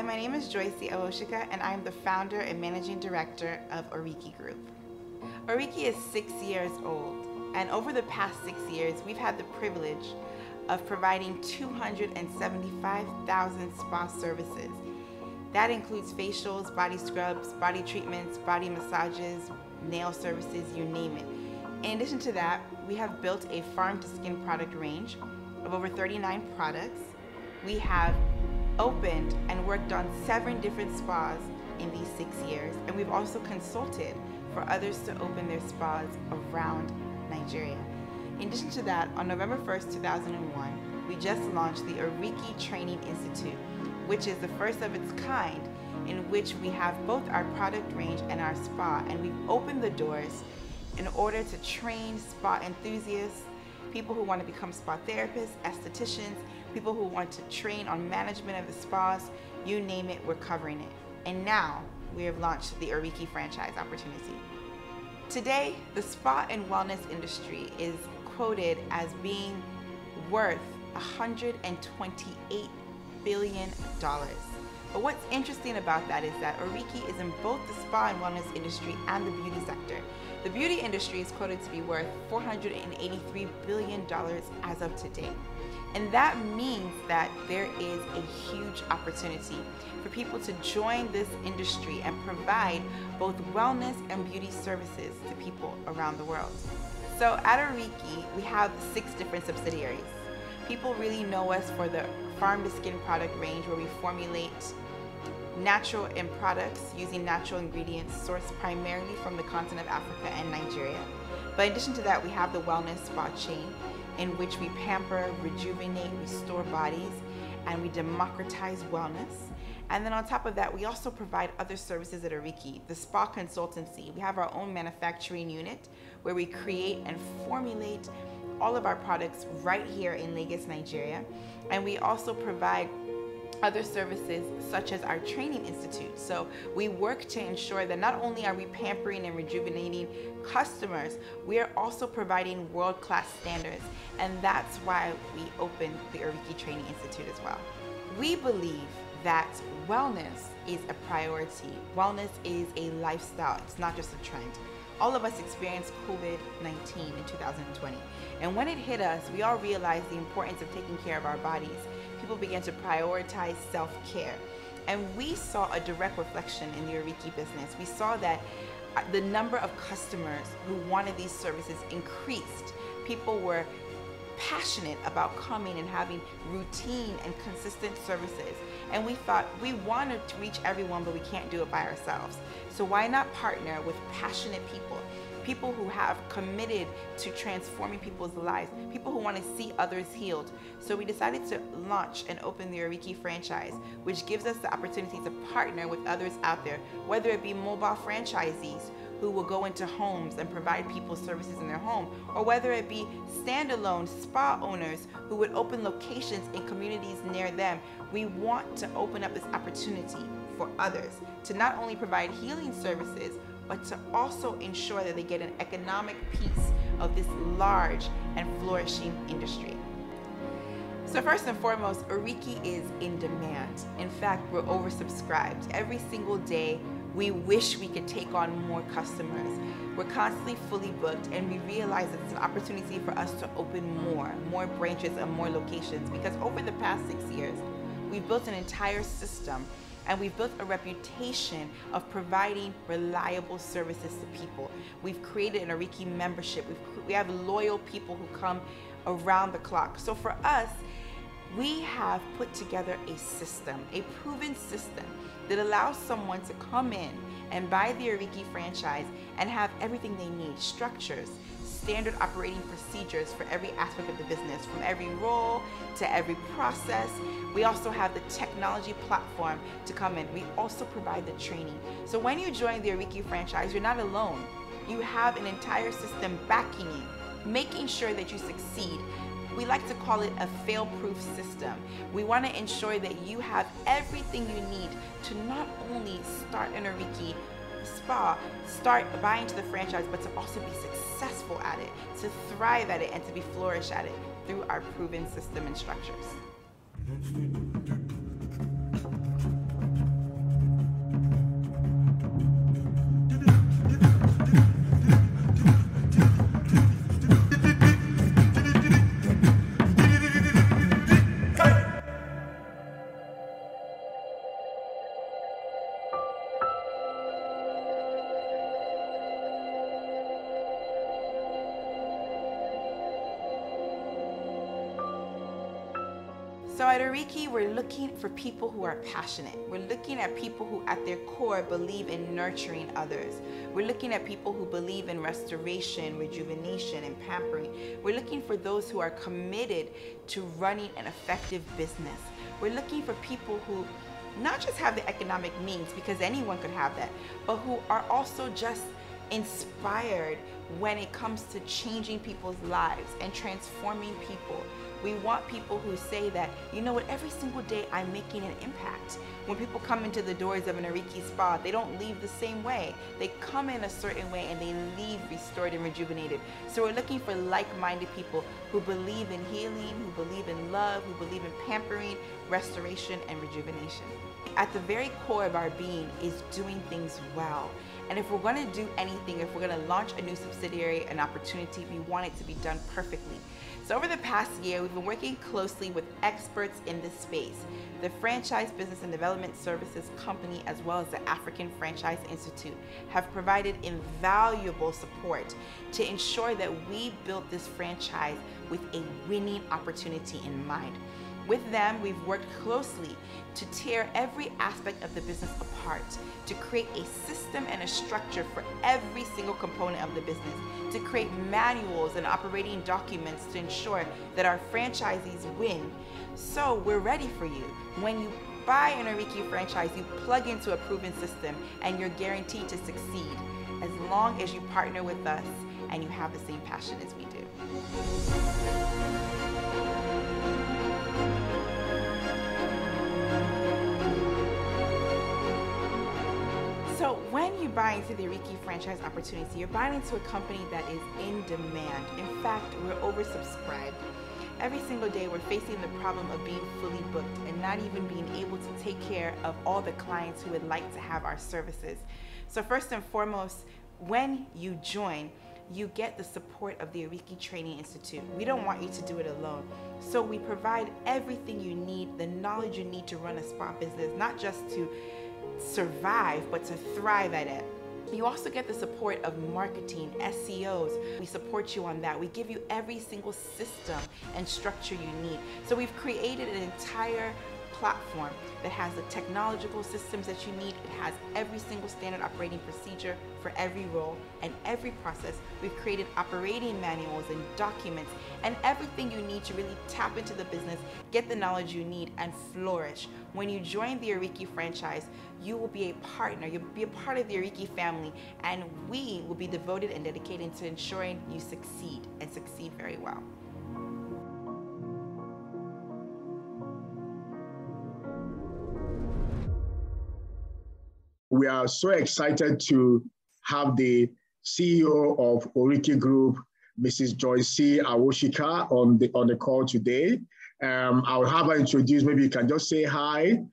my name is Joycey Awoshika, and I'm the founder and managing director of ORÍKİ Group. ORÍKİ is 6 years old, and over the past 6 years, we've had the privilege of providing 275,000 spa services. That includes facials, body scrubs, body treatments, body massages, nail services, you name it. In addition to that, we have built a farm-to-skin product range of over 39 products. We have opened and worked on 7 different spas in these 6 years, and we've also consulted for others to open their spas around Nigeria. In addition to that, on November 1st, 2001, we just launched the Oriki Training Institute, which is the first of its kind, in which we have both our product range and our spa, and we've opened the doors in order to train spa enthusiasts, people who want to become spa therapists, estheticians, people who want to train on management of the spas, you name it, we're covering it. And now we have launched the Oriki Franchise opportunity. Today, the spa and wellness industry is quoted as being worth $128 billion. But what's interesting about that is that Oriki is in both the spa and wellness industry and the beauty sector. The beauty industry is quoted to be worth $483 billion as of today. And that means that there is a huge opportunity for people to join this industry and provide both wellness and beauty services to people around the world. So at Oriki, we have 6 different subsidiaries. People really know us for the farm-to-skin product range, where we formulate natural end products using natural ingredients sourced primarily from the continent of Africa and Nigeria. But in addition to that, we have the wellness spa chain, in which we pamper, rejuvenate, restore bodies, and we democratize wellness. And then on top of that, we also provide other services at Oriki, the spa consultancy. We have our own manufacturing unit where we create and formulate all of our products right here in Lagos, Nigeria. And we also provide other services such as our training institute. So we work to ensure that not only are we pampering and rejuvenating customers, we are also providing world-class standards. And that's why we opened the Oriki Training Institute as well. We believe that wellness is a priority. Wellness is a lifestyle. It's not just a trend. All of us experienced COVID-19 in 2020. And when it hit us, we all realized the importance of taking care of our bodies. People began to prioritize self-care. And we saw a direct reflection in the Oriki business. We saw that the number of customers who wanted these services increased. People were passionate about coming and having routine and consistent services. And we thought, we wanted to reach everyone, but we can't do it by ourselves. So why not partner with passionate people? People who have committed to transforming people's lives, people who want to see others healed. So we decided to launch and open the Oriki franchise, which gives us the opportunity to partner with others out there, whether it be mobile franchisees who will go into homes and provide people services in their home, or whether it be standalone spa owners who would open locations in communities near them. We want to open up this opportunity for others to not only provide healing services, but to also ensure that they get an economic piece of this large and flourishing industry. So first and foremost, Oriki is in demand. In fact, we're oversubscribed. Every single day, we wish we could take on more customers. We're constantly fully booked, and we realize that it's an opportunity for us to open more branches and more locations, because over the past 6 years, we've built an entire system and we've built a reputation of providing reliable services to people. We've created an Oriki membership. We have loyal people who come around the clock. So for us, we have put together a system, a proven system that allows someone to come in and buy the Oriki franchise and have everything they need: structures, standard operating procedures for every aspect of the business, from every role to every process. We also have the technology platform to come in. We also provide the training. So when you join the Oriki franchise, you're not alone. You have an entire system backing you, making sure that you succeed. We like to call it a fail-proof system. We want to ensure that you have everything you need to not only start an Oriki spa, start buying into the franchise, but to also be successful at it, to thrive at it, and to be flourish at it through our proven system and structures. So at Oriki, we're looking for people who are passionate. We're looking at people who at their core believe in nurturing others. We're looking at people who believe in restoration, rejuvenation, and pampering. We're looking for those who are committed to running an effective business. We're looking for people who not just have the economic means, because anyone could have that, but who are also just inspired when it comes to changing people's lives and transforming people. We want people who say that, you know what, every single day I'm making an impact. When people come into the doors of an Oriki spa, they don't leave the same way. They come in a certain way and they leave restored and rejuvenated. So we're looking for like-minded people who believe in healing, who believe in love, who believe in pampering, restoration, and rejuvenation. At the very core of our being is doing things well. And if we're going to do anything, if we're going to launch a new subsidiary, an opportunity, we want it to be done perfectly. So over the past year, we've been working closely with experts in this space. The Franchise Business and Development Services Company, as well as the African Franchise Institute, have provided invaluable support to ensure that we built this franchise with a winning opportunity in mind. With them, we've worked closely to tear every aspect of the business apart, to create a system and a structure for every single component of the business, to create manuals and operating documents to ensure that our franchisees win. So we're ready for you. When you buy an Oriki franchise, you plug into a proven system and you're guaranteed to succeed as long as you partner with us and you have the same passion as we do. So when you buy into the Oriki franchise opportunity, you're buying into a company that is in demand. In fact, we're oversubscribed. Every single day, we're facing the problem of being fully booked and not even being able to take care of all the clients who would like to have our services. So first and foremost, when you join, you get the support of the Oriki Training Institute. We don't want you to do it alone. So we provide everything you need, the knowledge you need to run a spa business, not just to survive, but to thrive at it. You also get the support of marketing, SEOs. We support you on that. We give you every single system and structure you need. So we've created an entire platform that has the technological systems that you need. It has every single standard operating procedure for every role and every process. We've created operating manuals and documents and everything you need to really tap into the business, get the knowledge you need, and flourish. When you join the Oriki franchise, you will be a partner. You'll be a part of the Oriki family, and we will be devoted and dedicated to ensuring you succeed and succeed very well. We are so excited to have the CEO of Oriki Group, Mrs. Joyce Awoshika, on the call today. I'll have her introduce. Maybe you can just say hi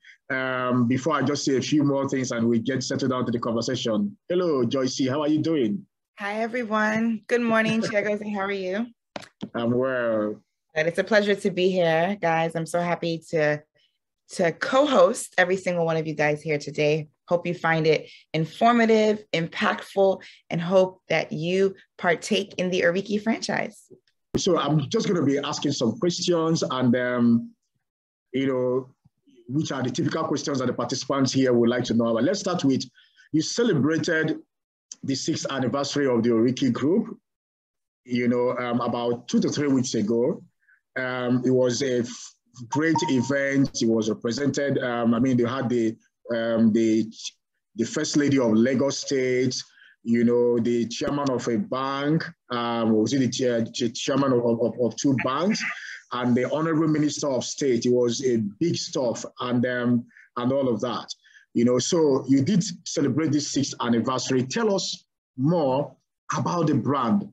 before I just say a few more things and we get settled down to the conversation. Hello, Joyce. How are you doing? Hi, everyone. Good morning, Chiagos. How are you? I'm well. It's a pleasure to be here, guys. I'm so happy to co-host every single one of you guys here today. Hope you find it informative, impactful, and hope that you partake in the Oriki franchise. So I'm just going to be asking some questions and, which are the typical questions that the participants here would like to know about. Let's start with, you celebrated the 6th anniversary of the Oriki Group, about 2 to 3 weeks ago. It was a great event. It was represented. They had the First Lady of Lagos State, the chairman of a bank, was it the chairman of 2 banks, and the Honorable Minister of State. It was a big stuff, and all of that. So you did celebrate this 6th anniversary. Tell us more about the brand.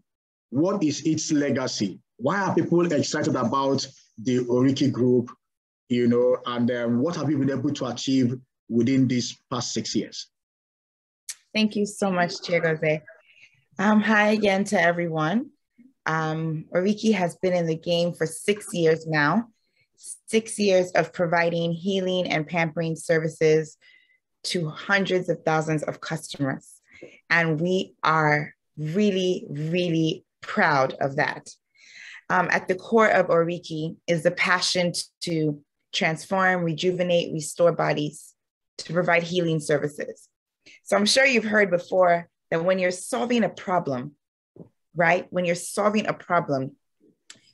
What is its legacy? Why are people excited about the Oriki Group, and what have you been able to achieve within these past 6 years? Thank you so much, Chiagos. Hi again to everyone. Oriki has been in the game for 6 years now, 6 years of providing healing and pampering services to hundreds of thousands of customers. And we are really, really proud of that. At the core of Oriki is the passion to transform, rejuvenate, restore bodies, to provide healing services. So I'm sure you've heard before that when you're solving a problem, right? When you're solving a problem,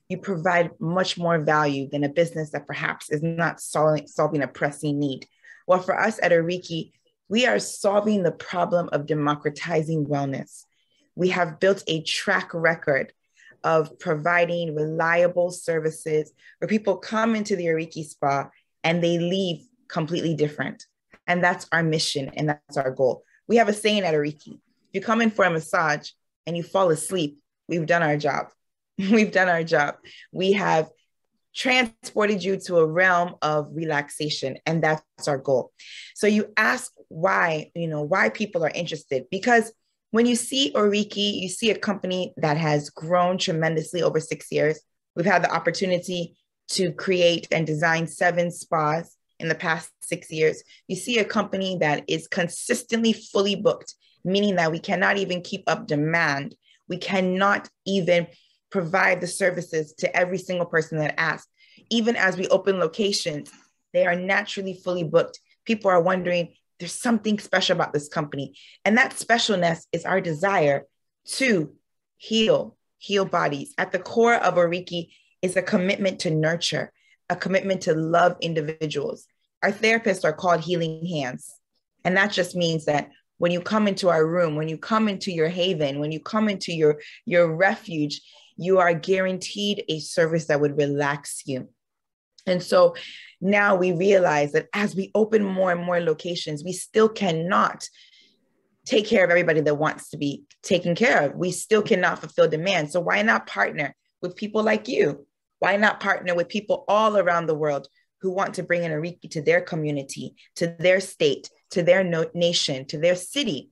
you provide much more value than a business that perhaps is not solving a pressing need. Well, for us at Oriki, we are solving the problem of democratizing wellness. We have built a track record of providing reliable services where people come into the Oriki spa and they leave completely different. And that's our mission and that's our goal. We have a saying at Oriki: if you come in for a massage and you fall asleep, we've done our job. We've done our job. We have transported you to a realm of relaxation, and that's our goal. So you ask why, why people are interested, because when you see Oriki, you see a company that has grown tremendously over 6 years. We've had the opportunity to create and design 7 spas in the past 6 years. You see a company that is consistently fully booked, meaning that we cannot even keep up demand. We cannot even provide the services to every single person that asks. Even as we open locations, they are naturally fully booked. People are wondering, there's something special about this company. And that specialness is our desire to heal bodies. At the core of Oriki is a commitment to nurture, a commitment to love individuals. Our therapists are called healing hands. And that just means that when you come into our room, when you come into your haven, when you come into your refuge, you are guaranteed a service that would relax you. And so now we realize that as we open more and more locations, we still cannot take care of everybody that wants to be taken care of. We still cannot fulfill demand. So why not partner with people like you? Why not partner with people all around the world who want to bring in Oriki to their community, to their state, to their nation, to their city?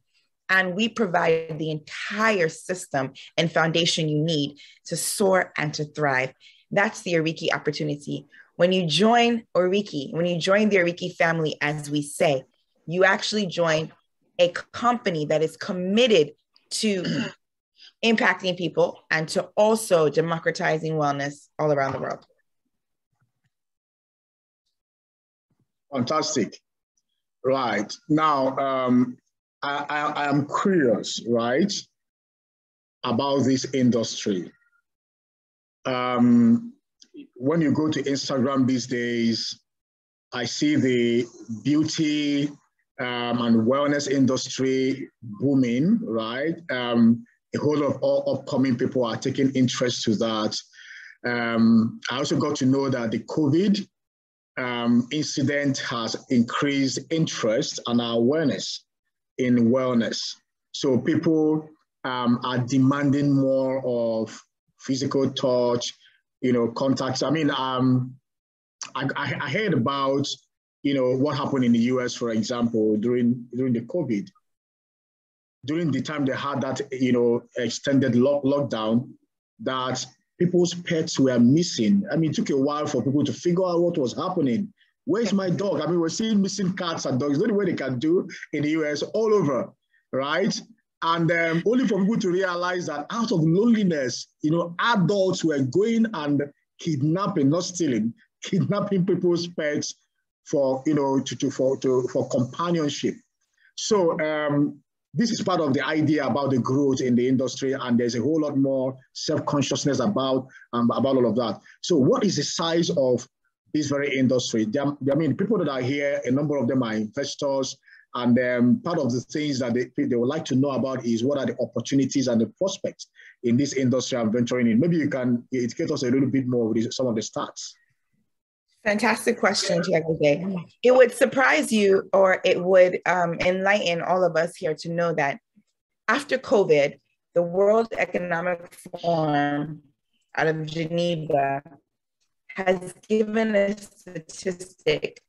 And we provide the entire system and foundation you need to soar and to thrive. That's the Oriki opportunity. When you join Oriki, when you join the Oriki family, as we say, you actually join a company that is committed to impacting people and to also democratizing wellness all around the world. Fantastic. Right. Now, I am curious, right, about this industry. When you go to Instagram these days, I see the beauty and wellness industry booming, right? A whole lot of upcoming people are taking interest to that. I also got to know that the COVID incident has increased interest and awareness in wellness. So people are demanding more of physical touch, contacts. I mean, I heard about, what happened in the US, for example, during the COVID. During the time they had that, extended lockdown, that people's pets were missing. I mean, it took a while for people to figure out what was happening. Where's my dog? I mean, we're seeing missing cats and dogs. The only way they can do in the US, all over, right? And only for people to realize that out of loneliness, adults were going and kidnapping, not stealing, kidnapping people's pets for, for companionship. So this is part of the idea about the growth in the industry, and there's a whole lot more self-consciousness about all of that. So what is the size of this very industry? I mean, people that are here, a number of them are investors, and part of the things that they would like to know about is what are the opportunities and the prospects in this industry I'm venturing in. Maybe you can educate us a little bit more with some of the stats. Fantastic question, Tiago. It would surprise you, or it would enlighten all of us here to know that after COVID, the World Economic Forum out of Geneva has given a statistic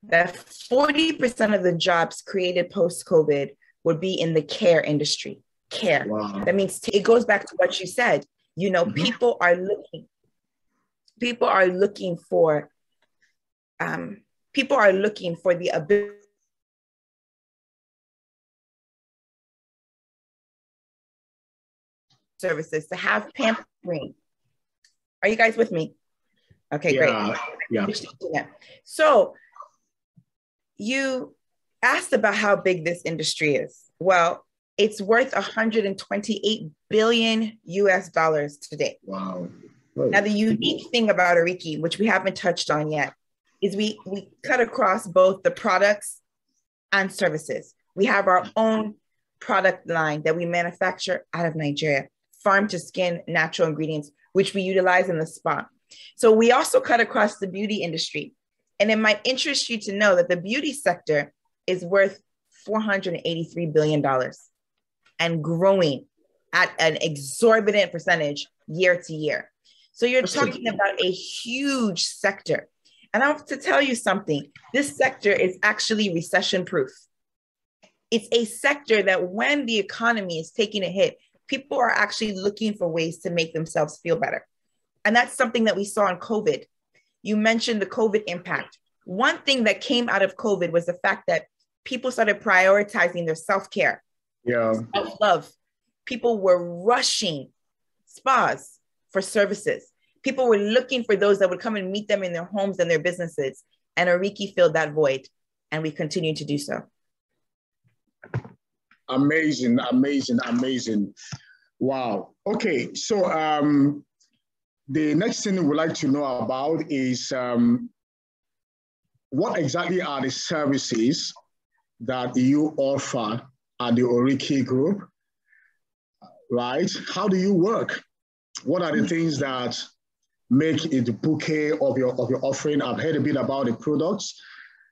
that 40% of the jobs created post-COVID would be in the care industry. Care. Wow. That means it goes back to what you said. People are looking for the ability services to have pampering. Are you guys with me? Okay, yeah. Great. Yeah. So you asked about how big this industry is. Well, it's worth 128 billion US dollars today. Wow. Now, the unique thing about Oriki, which we haven't touched on yet, is we cut across both the products and services. We have our own product line that we manufacture out of Nigeria, farm to skin natural ingredients, which we utilize in the spa. So we also cut across the beauty industry. And it might interest you to know that the beauty sector is worth $483 billion and growing at an exorbitant percentage year to year. So you're talking about a huge sector. And I have to tell you something, this sector is actually recession proof. It's a sector that when the economy is taking a hit, people are actually looking for ways to make themselves feel better. And that's something that we saw in COVID. You mentioned the COVID impact. One thing that came out of COVID was the fact that people started prioritizing their self-care, self-love. People were rushing spas for services. People were looking for those that would come and meet them in their homes and their businesses. And Oriki filled that void, and we continue to do so. Amazing, amazing, amazing. Wow. Okay, so the next thing we'd like to know about is what exactly are the services that you offer at the Oriki Group, right? How do you work? What are the things that make it the bouquet of your offering? I've heard a bit about the products,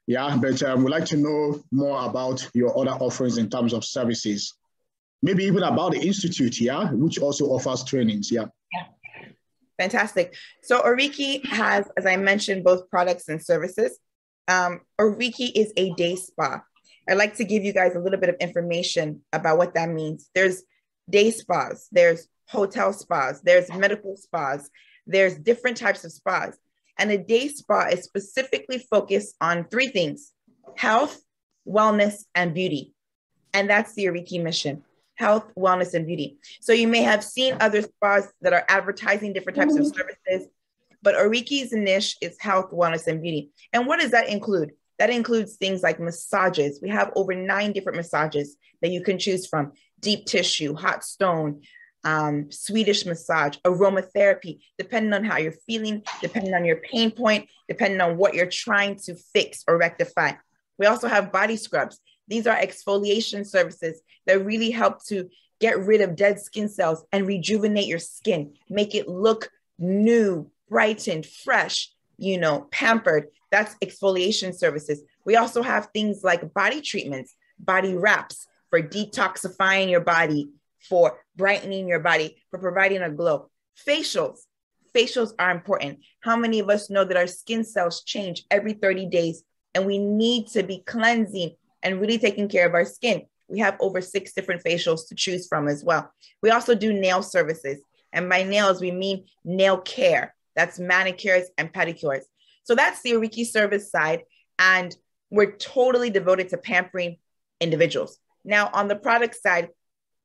yeah, but we'd like to know more about your other offerings in terms of services. Maybe even about the institute, yeah, which also offers trainings, yeah. Fantastic. So Oriki has, as I mentioned, both products and services. Oriki is a day spa. I'd like to give you guys a little bit of information about what that means. There's day spas, there's hotel spas, there's medical spas, there's different types of spas. And a day spa is specifically focused on three things: health, wellness, and beauty. And that's the Oriki mission: health, wellness, and beauty. So you may have seen other spas that are advertising different types of services, but Oriki's niche is health, wellness, and beauty. And what does that include? That includes things like massages. We have over 9 different massages that you can choose from: deep tissue, hot stone, Swedish massage, aromatherapy, depending on how you're feeling, depending on your pain point, depending on what you're trying to fix or rectify. We also have body scrubs. These are exfoliation services that really help to get rid of dead skin cells and rejuvenate your skin, make it look new, brightened, fresh, you know, pampered. That's exfoliation services. We also have things like body treatments, body wraps for detoxifying your body, for brightening your body, for providing a glow. Facials. Facials are important. How many of us know that our skin cells change every 30 days and we need to be cleansing and really taking care of our skin? We have over 6 different facials to choose from as well. We also do nail services. And by nails, we mean nail care. That's manicures and pedicures. So that's the Oriki service side. And we're totally devoted to pampering individuals. Now, on the product side,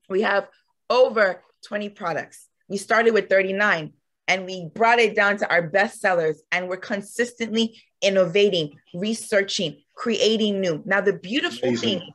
we have over 20 products. We started with 39 and we brought it down to our best sellers, and we're consistently innovating, researching, creating new. Now, the beautiful thing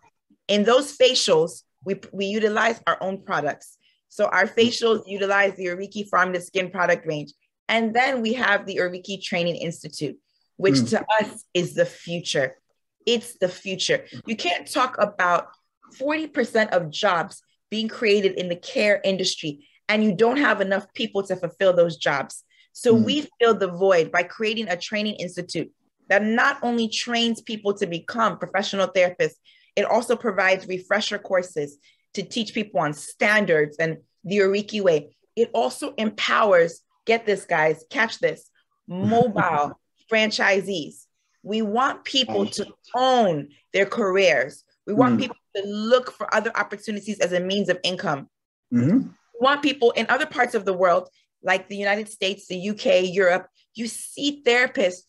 in those facials, we utilize our own products. So our facials utilize the Oriki Farm to Skin product range. And then we have the Oriki Training Institute, which to us is the future. It's the future. You can't talk about 40% of jobs being created in the care industry, and you don't have enough people to fulfill those jobs. So we filled the void by creating a training institute that not only trains people to become professional therapists, it also provides refresher courses to teach people on standards and the Oriki way. It also empowers, get this guys, catch this, mobile franchisees. We want people to own their careers. We want people to look for other opportunities as a means of income. We want people in other parts of the world, like the United States, the UK, Europe. You see therapists,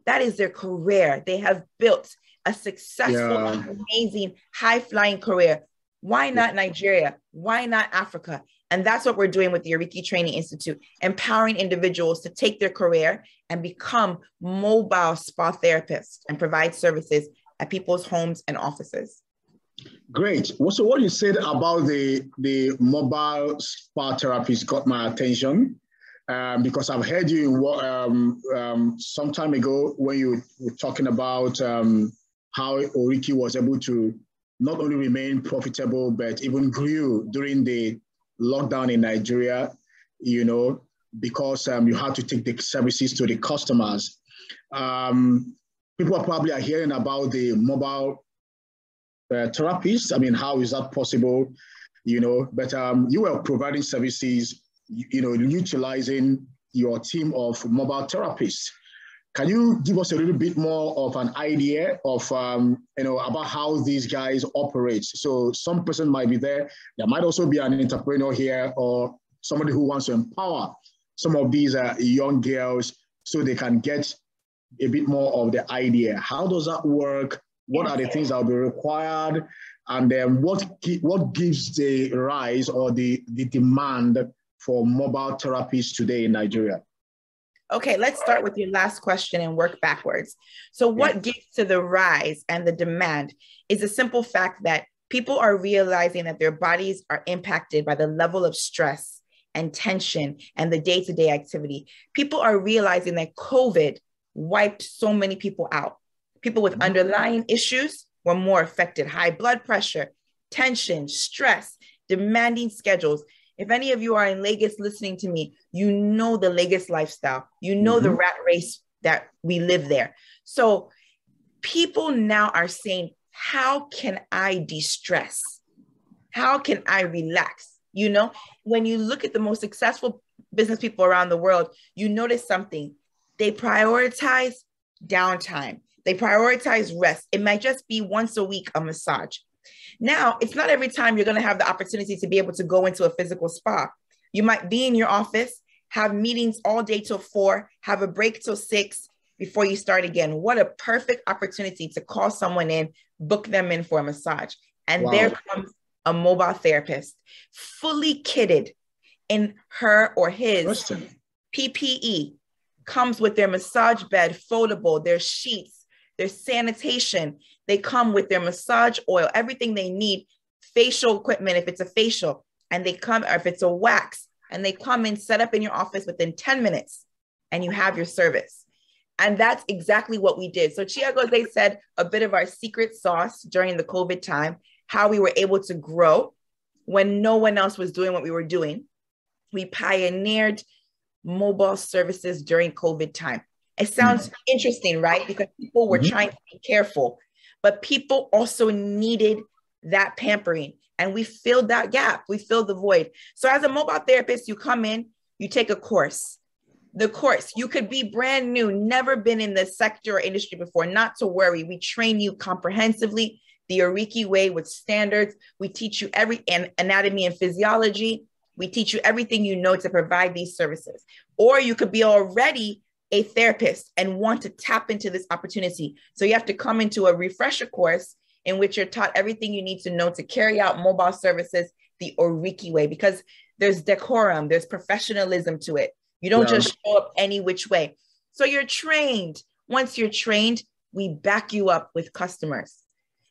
that is their career. They have built a successful, amazing, high-flying career. Why not Nigeria? Why not Africa? And that's what we're doing with the Oriki Training Institute, empowering individuals to take their career and become mobile spa therapists and provide services at people's homes and offices. Great. So what you said about the mobile spa therapist got my attention because I've heard you some time ago when you were talking about how Oriki was able to not only remain profitable, but even grew during the lockdown in Nigeria, you know, because you had to take the services to the customers. People are hearing about the mobile therapists. I mean, how is that possible? You know, but you were providing services, you know, utilizing your team of mobile therapists. Can you give us a little bit more of an idea of, you know, about how these guys operate? So some person might be there. There might also be an entrepreneur here or somebody who wants to empower some of these young girls so they can get a bit more of the idea. How does that work? What are the things that will be required? And then what gives the rise or the demand for mobile therapists today in Nigeria? Okay, let's start with your last question and work backwards. So what gives to the rise and the demand is the simple fact that people are realizing that their bodies are impacted by the level of stress and tension and the day-to-day activity. People are realizing that COVID wiped so many people out. People with underlying issues were more affected. High blood pressure, tension, stress, demanding schedules. If any of you are in Lagos listening to me, you know the Lagos lifestyle. You know the rat race that we live there. So people now are saying, how can I de-stress? How can I relax? You know, when you look at the most successful business people around the world, you notice something. They prioritize downtime. They prioritize rest. It might just be once a week, a massage. Now, it's not every time you're going to have the opportunity to be able to go into a physical spa. You might be in your office, have meetings all day till 4, have a break till 6 before you start again. What a perfect opportunity to call someone in, book them in for a massage. And there comes a mobile therapist, fully kitted in her or his PPE, comes with their massage bed, foldable, their sheets, their sanitation. They come with their massage oil, everything they need, facial equipment if it's a facial, and they come, or if it's a wax, and they come and set up in your office within 10 minutes, and you have your service. And that's exactly what we did. So Chiagoze said a bit of our secret sauce during the COVID time, how we were able to grow when no one else was doing what we were doing. We pioneered mobile services during COVID time. It sounds interesting, right? Because people were trying to be careful, but people also needed that pampering. And we filled that gap. We filled the void. So as a mobile therapist, you come in, you take a course. The course, you could be brand new, never been in the sector or industry before, not to worry. We train you comprehensively, the Oriki way with standards. We teach you every anatomy and physiology. We teach you everything you know to provide these services. Or you could be already a therapist and want to tap into this opportunity. So you have to come into a refresher course in which you're taught everything you need to know to carry out mobile services the Oriki way, because there's decorum, there's professionalism to it. You don't just show up any which way. So you're trained. Once you're trained, we back you up with customers.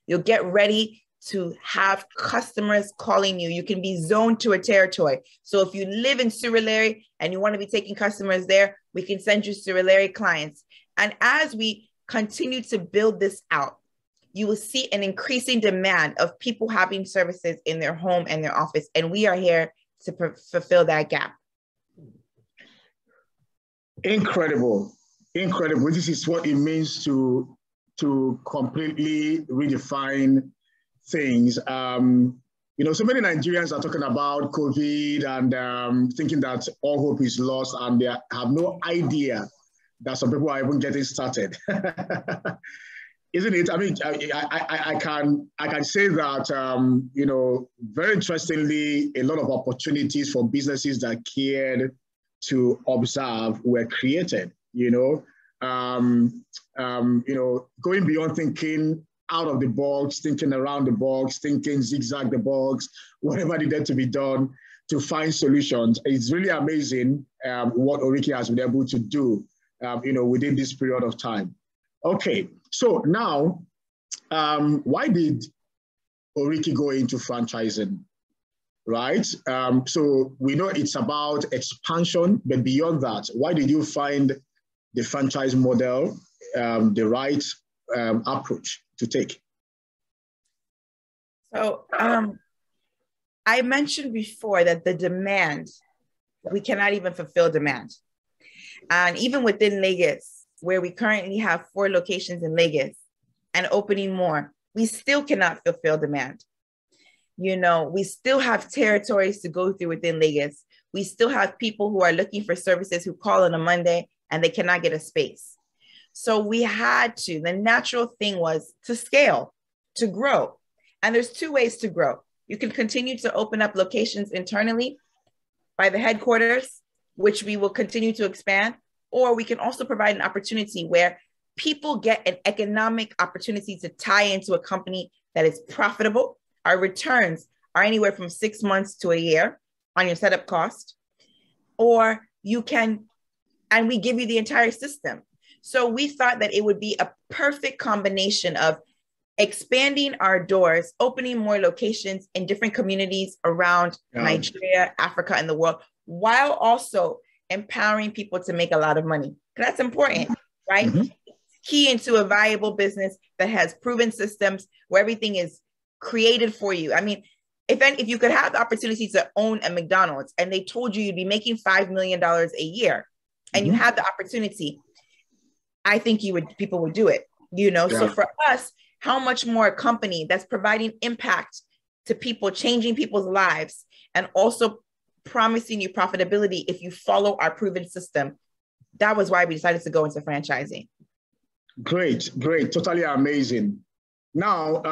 You'll get ready to have customers calling you. You can be zoned to a territory. So if you live in Surulere and you want to be taking customers there, we can send you Surulere clients. And as we continue to build this out, you will see an increasing demand of people having services in their home and their office. And we are here to fulfill that gap. Incredible, incredible. This is what it means to completely redefine things. You know, so many Nigerians are talking about COVID and thinking that all hope is lost, and they have no idea that some people are even getting started. Isn't it? I mean, I can say that, you know, very interestingly, a lot of opportunities for businesses that cared to observe were created, you know, going beyond thinking out of the box, thinking around the box, thinking zigzag the box, whatever needed to be done to find solutions. It's really amazing what Oriki has been able to do, within this period of time. Okay, so now, why did Oriki go into franchising, right? So we know it's about expansion, but beyond that, why did you find the franchise model the right approach to take? So I mentioned before that the demand, we cannot even fulfill demand. And even within Lagos, where we currently have 4 locations in Lagos and opening more, we still cannot fulfill demand. We still have territories to go through within Lagos. We still have people who are looking for services who call on a Monday and they cannot get a space. So we had to, the natural thing was to scale, to grow. And there's 2 ways to grow. You can continue to open up locations internally by the headquarters, which we will continue to expand, or we can also provide an opportunity where people get an economic opportunity to tie into a company that is profitable. Our returns are anywhere from 6 months to a year on your setup cost, or you can, and we give you the entire system. So we thought that it would be a perfect combination of expanding our doors, opening more locations in different communities around Nigeria, Africa, and the world, while also empowering people to make a lot of money. That's important, right? Mm-hmm. Key into a viable business that has proven systems where everything is created for you. I mean, if you could have the opportunity to own a McDonald's and they told you you'd be making $5 million a year and you had the opportunity, I think people would do it, So for us, how much more a company that's providing impact to people, changing people's lives, and also promising you profitability if you follow our proven system. That was why we decided to go into franchising. Great. Totally amazing. Now,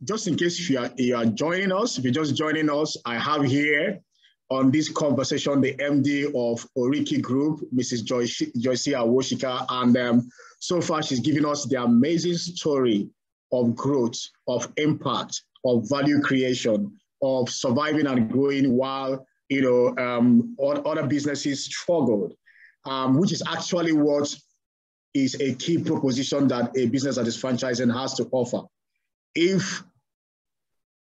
just in case you are joining us, if you're just joining us, I have here on this conversation the MD of ORÍKİ Group, Mrs. Joyce Awoshika, and so far she's given us the amazing story of growth, of impact, of value creation, of surviving and growing while other businesses struggled, which is actually what is a key proposition that a business that is franchising has to offer. If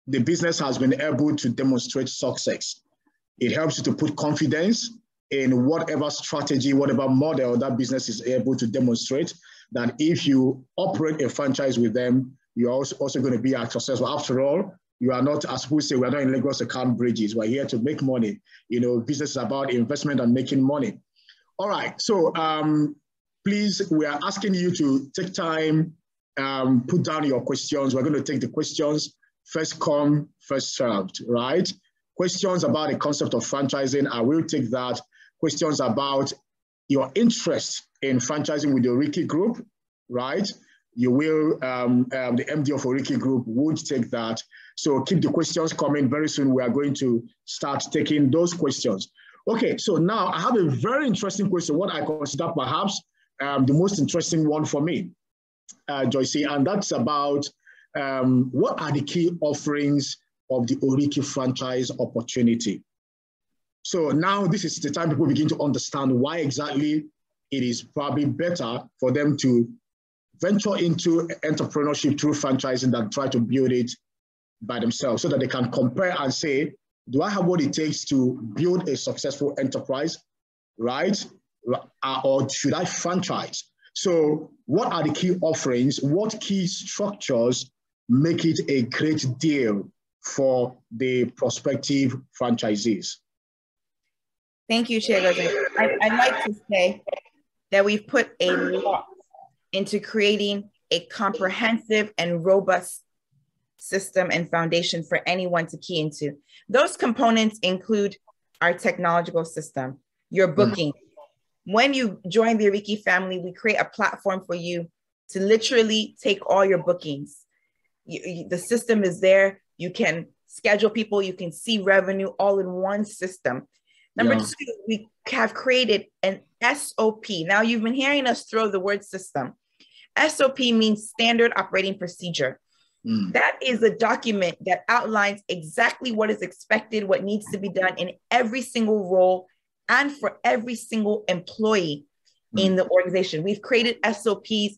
the business has been able to demonstrate success, it helps you to put confidence in whatever strategy, whatever model that business is able to demonstrate, that if you operate a franchise with them, you're also going to be successful. After all, you are not, as we say, we're not in Lagos to count bridges. We're here to make money. Business is about investment and making money. All right, so please, we are asking you to take time, put down your questions. We're going to take the questions, first come, first served, right? Questions about the concept of franchising, I will take that. Questions about your interest in franchising with the ORÍKİ Group, right? You will, the MD of ORÍKİ Group would take that. So keep the questions coming. Very soon we are going to start taking those questions. Okay, so now I have a very interesting question, what I consider perhaps the most interesting one for me, Joyce, and that's about what are the key offerings of the ORÍKİ franchise opportunity. So now this is the time people begin to understand why exactly it is probably better for them to venture into entrepreneurship through franchising than try to build it by themselves, so that they can compare and say, do I have what it takes to build a successful enterprise, right? Or should I franchise? So what are the key offerings? What key structures make it a great deal for the prospective franchisees? Thank you, Chair. I'd like to say that we've put a lot into creating a comprehensive and robust system and foundation for anyone to key into. Those components include our technological system, your booking. When you join the Oriki family, we create a platform for you to literally take all your bookings. The system is there. You can schedule people, you can see revenue all in one system. Number two, we have created an SOP. Now you've been hearing us throw the word system. SOP means standard operating procedure. That is a document that outlines exactly what is expected, what needs to be done in every single role and for every single employee in the organization. We've created SOPs,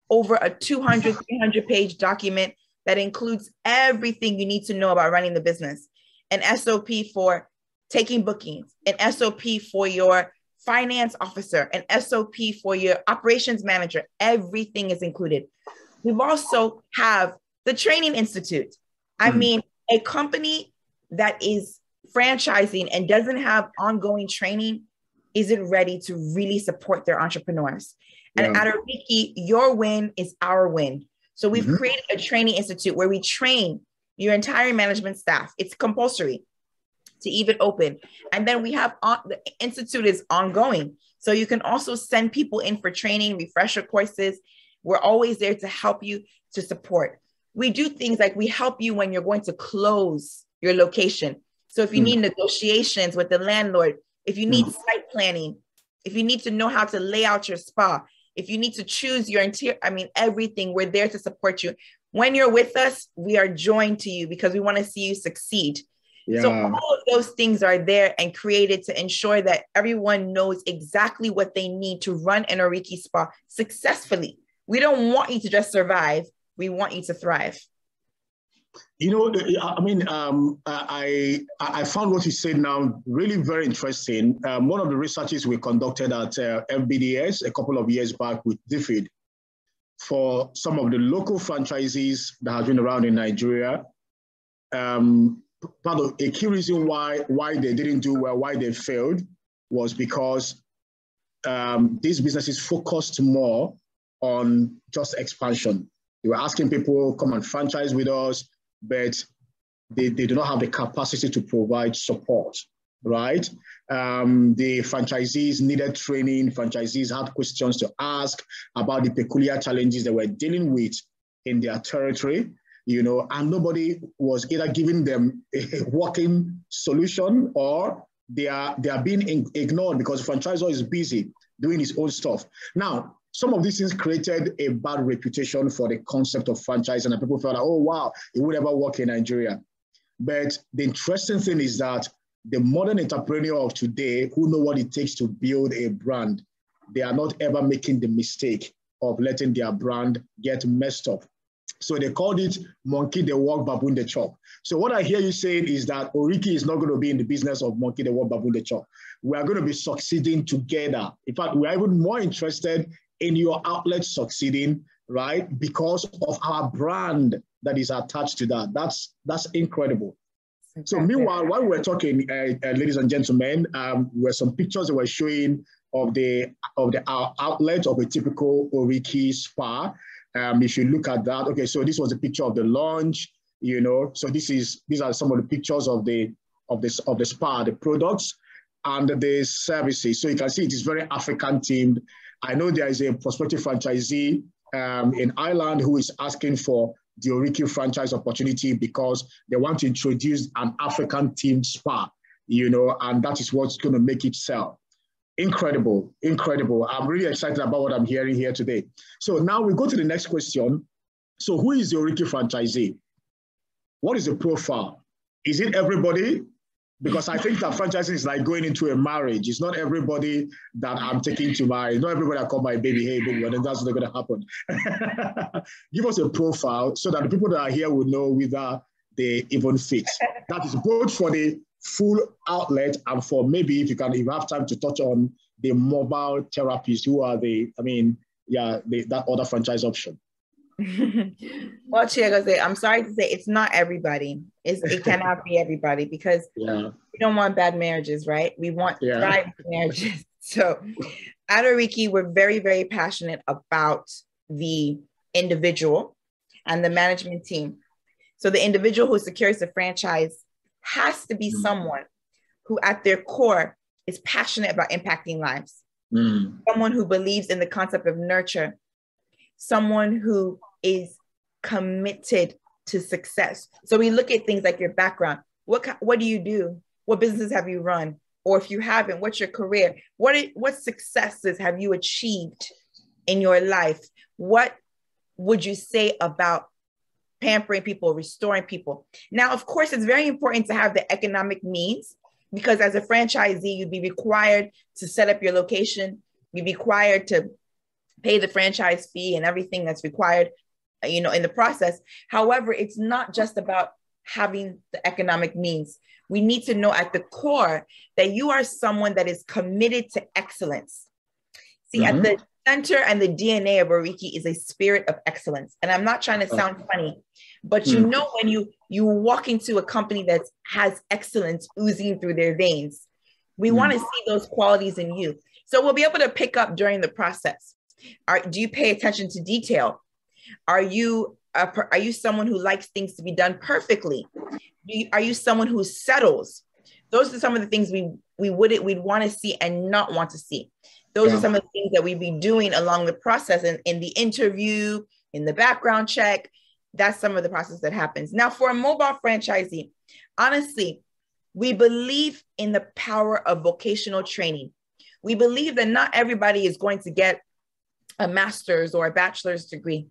over a 200, 300-page document that includes everything you need to know about running the business. An SOP for taking bookings, an SOP for your finance officer, an SOP for your operations manager. Everything is included. We've also have the Training Institute. I mean, a company that is franchising and doesn't have ongoing training isn't ready to really support their entrepreneurs. And at Oriki, your win is our win. So we've created a Training Institute where we train your entire management staff. It's compulsory to even open. And then we have the Institute is ongoing. So you can also send people in for training, refresher courses. We're always there to help you, to support. We do things like we help you when you're going to close your location. So if you need negotiations with the landlord, if you need site planning, if you need to know how to lay out your spa, if you need to choose your interior, I mean, everything, we're there to support you. When you're with us, we are joined to you because we want to see you succeed. So all of those things are there and created to ensure that everyone knows exactly what they need to run an Oriki spa successfully. We don't want you to just survive. We want you to thrive. You know, I mean, I found what you said now really very interesting. One of the researches we conducted at FBDS a couple of years back with DFID for some of the local franchisees that have been around in Nigeria. Part of a key reason why they didn't do well, why they failed, was because these businesses focused more on just expansion. They were asking people, come and franchise with us, but they do not have the capacity to provide support, right? The franchisees needed training. Franchisees had questions to ask about the peculiar challenges they were dealing with in their territory, you know, and nobody was either giving them a working solution or they are being ignored because the franchisor is busy doing his own stuff. Now, some of these things created a bad reputation for the concept of franchising, and people felt like, oh, wow, it would never work in Nigeria. But the interesting thing is that the modern entrepreneur of today who know what it takes to build a brand, they are not ever making the mistake of letting their brand get messed up. So they called it monkey the walk, baboon the chop. So what I hear you saying is that Oriki is not going to be in the business of monkey the walk, baboon the chop. We are going to be succeeding together. In fact, we are even more interested in your outlet succeeding, right? Because of our brand that is attached to that. That's incredible. So meanwhile, while we're talking, ladies and gentlemen, were some pictures that were showing of the outlet of a typical Oriki spa. If you look at that, okay, so this was a picture of the lounge, you know. So these are some of the pictures of the spa, the products and the services. So you can see it is very African themed. I know there is a prospective franchisee in Ireland who is asking for the Oriki franchise opportunity because they want to introduce an African themed spa, you know, and that is what's going to make it sell. Incredible, incredible. I'm really excited about what I'm hearing here today. So now we go to the next question. So who is the Oriki franchisee? What is the profile? Is it everybody? Because I think that franchising is like going into a marriage. It's not everybody that I'm taking to marry. Not everybody I call my baby, hey, baby, and then that's not going to happen. Give us a profile so that the people that are here will know whether they even fit. That is both for the full outlet and for maybe if you have time to touch on the mobile therapists who are that other franchise option. Well, Chiagoze, I'm sorry to say it's not everybody. It cannot be everybody because we don't want bad marriages, right? We want thriving marriages. So at Oriki, we're very, very passionate about the individual and the management team. So the individual who secures the franchise has to be someone who at their core is passionate about impacting lives. Someone who believes in the concept of nurture. Someone who is committed to success. So we look at things like your background. What do you do? What businesses have you run? Or if you haven't, what's your career? What successes have you achieved in your life? What would you say about pampering people, restoring people. Now, of course, it's very important to have the economic means, because as a franchisee, you'd be required to set up your location. You'd be required to pay the franchise fee and everything that's required, in the process. However, it's not just about having the economic means. We need to know at the core that you are someone that is committed to excellence. See, at the center and the DNA of Oriki is a spirit of excellence. And I'm not trying to sound funny, but when you walk into a company that has excellence oozing through their veins, we want to see those qualities in you. So we'll be able to pick up during the process. Do you pay attention to detail? Are you someone who likes things to be done perfectly? Are you someone who settles? Those are some of the things we'd want to see and not want to see. Those are some of the things that we'd be doing along the process, and in the interview, in the background check. That's some of the process that happens. Now, for a mobile franchisee, honestly, we believe in the power of vocational training. We believe that not everybody is going to get a master's or a bachelor's degree,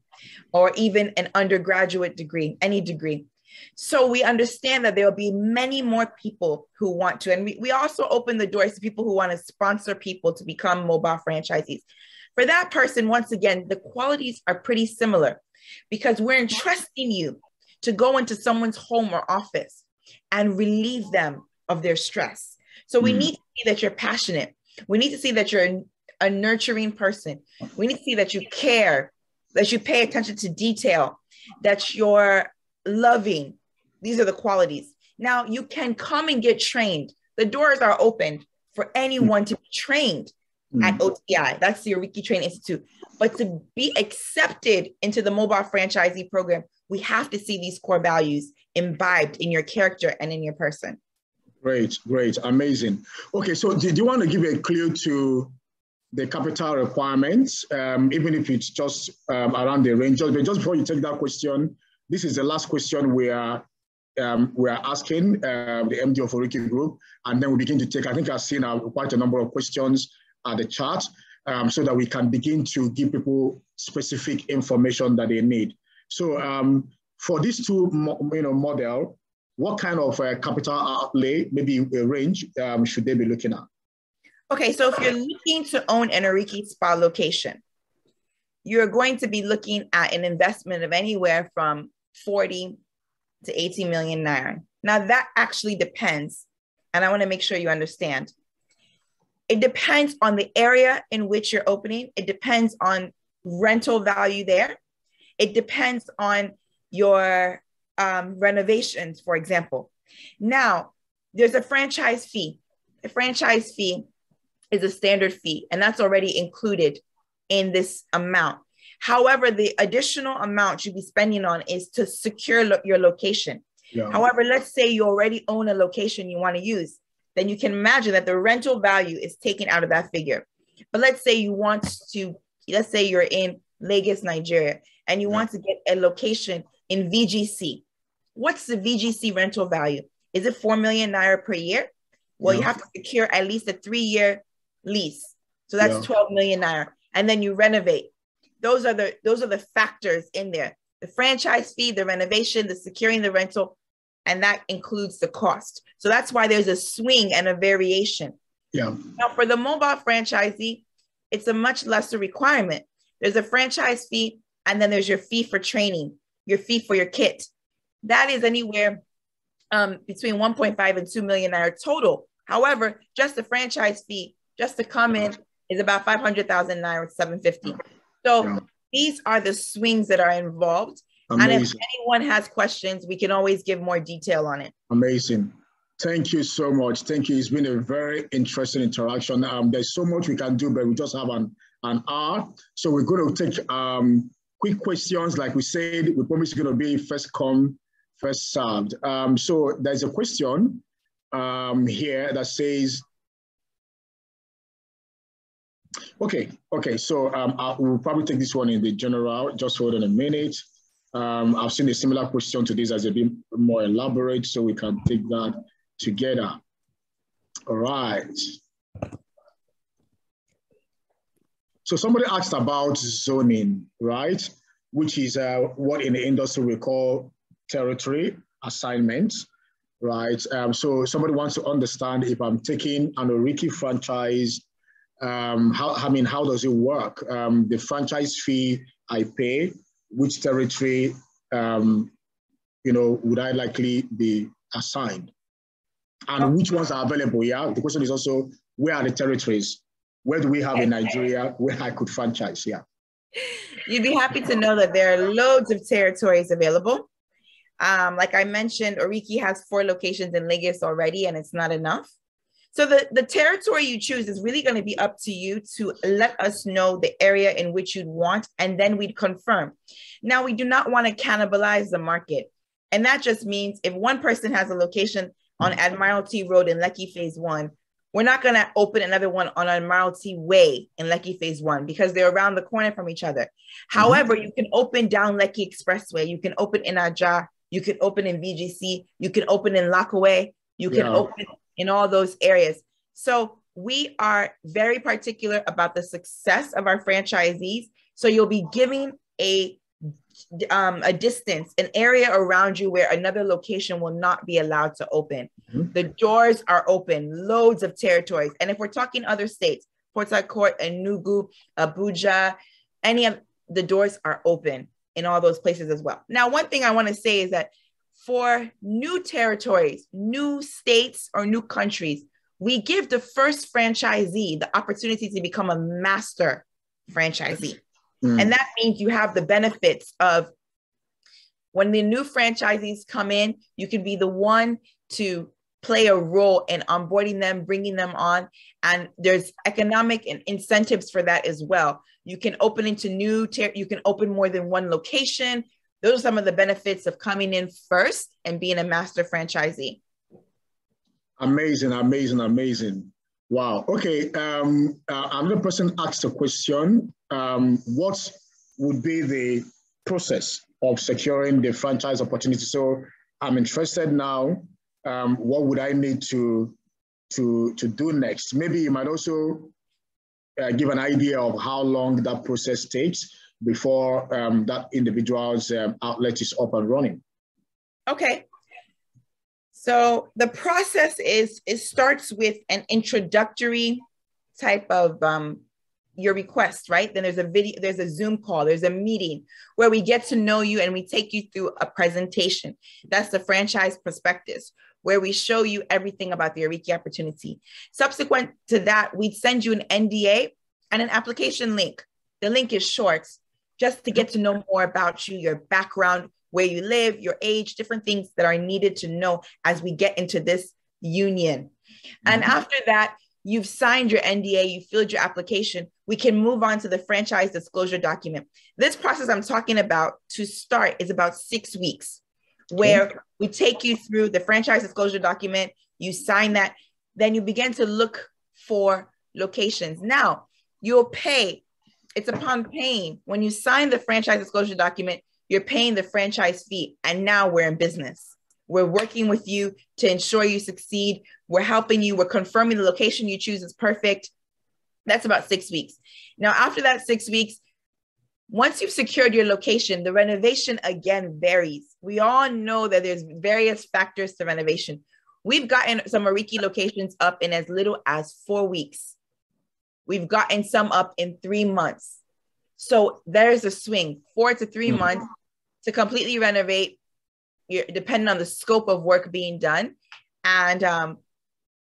or even an undergraduate degree, any degree. So we understand that there will be many more people who want to, and we also open the doors to people who want to sponsor people to become mobile franchisees. For that person, once again, the qualities are pretty similar, because we're entrusting you to go into someone's home or office and relieve them of their stress. So we need to see that you're passionate. We need to see that you're a nurturing person. We need to see that you care, that you pay attention to detail, that you're loving. These are the qualities. Now, you can come and get trained. The doors are open for anyone to be trained at OTI. That's the Oriki Training Institute. But to be accepted into the mobile franchisee program, we have to see these core values imbibed in your character and in your person. Great, great, amazing. Okay, so do you want to give a clue to the capital requirements, even if it's just around the range? But just before you take that question, this is the last question we are asking the MD of Oriki Group, and then we begin to take, I think I've seen quite a number of questions at the chat, so that we can begin to give people specific information that they need. So for these two model, what kind of capital outlay, maybe a range, should they be looking at? Okay, so if you're looking to own an Oriki spa location, you're going to be looking at an investment of anywhere from 40 to 80 million naira. Now that actually depends, and I want to make sure you understand. It depends on the area in which you're opening. It depends on rental value there. It depends on your renovations, for example. Now, there's a franchise fee. The franchise fee is a standard fee, and that's already included in this amount. However, the additional amount you'll be spending on is to secure your location. Yeah. However, let's say you already own a location you want to use, then you can imagine that the rental value is taken out of that figure. But let's say let's say you're in Lagos, Nigeria, and you want to get a location in VGC. What's the VGC rental value? Is it 4 million naira per year? Well, you have to secure at least a 3-year lease. So that's 12 million naira. And then you renovate. Those are the factors in there. The franchise fee, the renovation, the securing the rental, and that includes the cost. So that's why there's a swing and a variation. Yeah. Now for the mobile franchisee, it's a much lesser requirement. There's a franchise fee, and then there's your fee for training, your fee for your kit. That is anywhere between 1.5 and 2 million naira total. However, just the franchise fee, just to come in, is about 500,000 naira, 750. So these are the swings that are involved. Amazing. And if anyone has questions, we can always give more detail on it. Amazing. Thank you so much. Thank you. It's been a very interesting interaction. There's so much we can do, but we just have an hour. So we're going to take quick questions. Like we said, we promise it's going to be first come, first served. So there's a question here that says, okay, so we'll probably take this one in the general. Just hold on a minute. I've seen a similar question to this as a bit more elaborate, so we can take that together. All right. So somebody asked about zoning, right? which is what in the industry we call territory assignments, right? So somebody wants to understand if I'm taking an Oriki franchise, how does it work? The franchise fee I pay, which territory, would I likely be assigned? And which ones are available, yeah? The question is also, where are the territories? Where do we have in Nigeria where I could franchise, yeah? You'd be happy to know that there are loads of territories available. Like I mentioned, Oriki has 4 locations in Lagos already, and it's not enough. So the territory you choose is really going to be up to you to let us know the area in which you'd want, and then we'd confirm. Now, we do not want to cannibalize the market. And that just means if one person has a location on Admiralty Road in Lekki Phase 1, we're not going to open another one on Admiralty Way in Lekki Phase 1 because they're around the corner from each other. However, you can open down Lekki Expressway. You can open in Aja. You can open in VGC. You can open in Lakaway. You can open in all those areas. So we are very particular about the success of our franchisees. So you'll be giving a distance, an area around you where another location will not be allowed to open. The doors are open, loads of territories. And if we're talking other states, Port Harcourt, Enugu, Abuja, any of the doors are open in all those places as well. Now, one thing I want to say is that for new territories, new states, or new countries, we give the first franchisee the opportunity to become a master franchisee. And that means you have the benefits of when the new franchisees come in, you can be the one to play a role in onboarding them, bringing them on. And there's economic and incentives for that as well. You can open into you can open more than one location. Those are some of the benefits of coming in first and being a master franchisee. Amazing, amazing, amazing. Wow. Okay. Another person asked a question. What would be the process of securing the franchise opportunity? So I'm interested now. What would I need to do next? Maybe you might also give an idea of how long that process takes before that individual's outlet is up and running. Okay. So the process it starts with an introductory type of your request, right? Then there's a video, there's a Zoom call, there's a meeting where we get to know you and we take you through a presentation. That's the franchise prospectus, where we show you everything about the Oriki opportunity. Subsequent to that, we'd send you an NDA and an application link. The link is short, just to get to know more about you, your background, where you live, your age, different things that are needed to know as we get into this union. And after that, you've signed your NDA, you filled your application, we can move on to the franchise disclosure document. This process I'm talking about to start is about 6 weeks, where we take you through the franchise disclosure document, you sign that, then you begin to look for locations. Now, you'll pay, it's upon paying. When you sign the franchise disclosure document, you're paying the franchise fee, and now we're in business. We're working with you to ensure you succeed. We're helping you. We're confirming the location you choose is perfect. That's about 6 weeks. Now, after that 6 weeks, once you've secured your location, the renovation again varies. We all know that there's various factors to renovation. We've gotten some Oriki locations up in as little as 4 weeks. We've gotten some up in 3 months. So there's a swing, 4 to 3 months to completely renovate, depending on the scope of work being done. And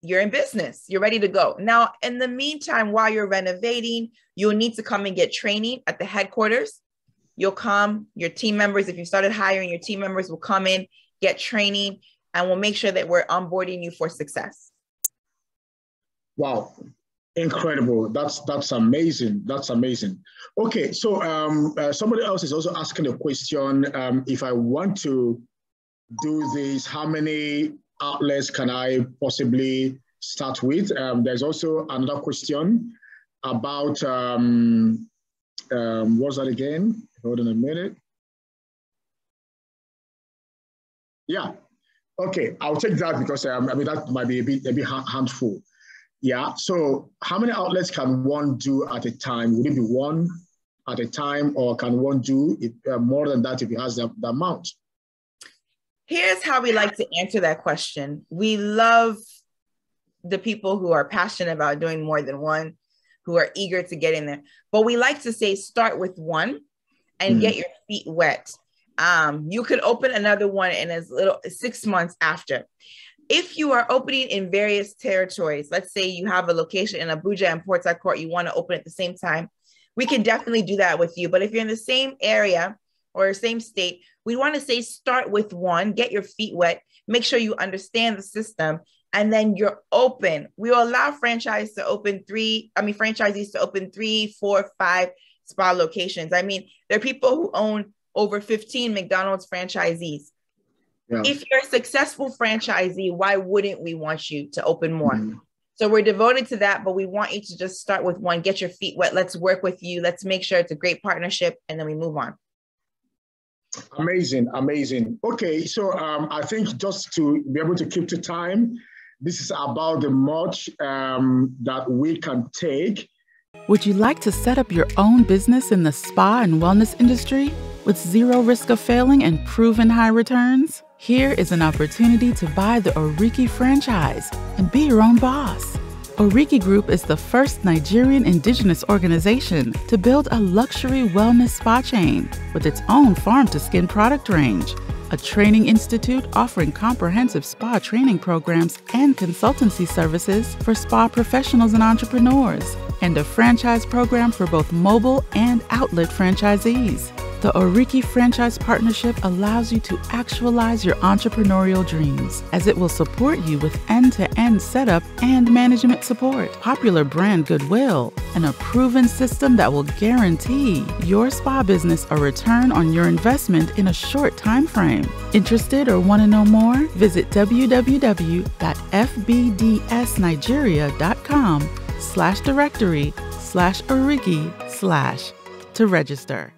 you're in business, you're ready to go. Now, in the meantime, while you're renovating, you'll need to come and get training at the headquarters. You'll come, your team members, if you started hiring, your team members will come in, get training, and we'll make sure that we're onboarding you for success. Wow. Incredible. That's amazing. That's amazing. Okay, so somebody else is also asking a question. If I want to do this, how many outlets can I possibly start with? There's also another question about, what's that again? Hold on a minute. Yeah, okay, I'll take that because I mean, that might be a bit handful. Yeah, so how many outlets can one do at a time? Would it be one at a time, or can one do it, more than that if he has the amount? Here's how we like to answer that question. We love the people who are passionate about doing more than one, who are eager to get in there. But we like to say, start with one and get your feet wet. You could open another one in as little as 6 months after. If you are opening in various territories, let's say you have a location in Abuja and Port Harcourt, you want to open at the same time, we can definitely do that with you. But if you're in the same area or same state, we want to say start with one, get your feet wet, make sure you understand the system, and then you're open. We will allow franchisees to open 3, 4, 5 spa locations. I mean, there are people who own over 15 McDonald's franchisees. Yeah. If you're a successful franchisee, why wouldn't we want you to open more? So we're devoted to that, but we want you to just start with one, get your feet wet. Let's work with you. Let's make sure it's a great partnership, and then we move on. Amazing, amazing. Okay, so I think just to be able to keep to time, this is about the much that we can take. Would you like to set up your own business in the spa and wellness industry with zero risk of failing and proven high returns? Here is an opportunity to buy the Oriki franchise and be your own boss. ORÍKİ Group is the first Nigerian indigenous organization to build a luxury wellness spa chain with its own farm-to-skin product range, a training institute offering comprehensive spa training programs and consultancy services for spa professionals and entrepreneurs, and a franchise program for both mobile and outlet franchisees. The Oriki Franchise Partnership allows you to actualize your entrepreneurial dreams, as it will support you with end-to-end setup and management support, popular brand goodwill, and a proven system that will guarantee your spa business a return on your investment in a short time frame. Interested or want to know more? Visit www.fbdsnigeria.com/directory/Oriki/ to register.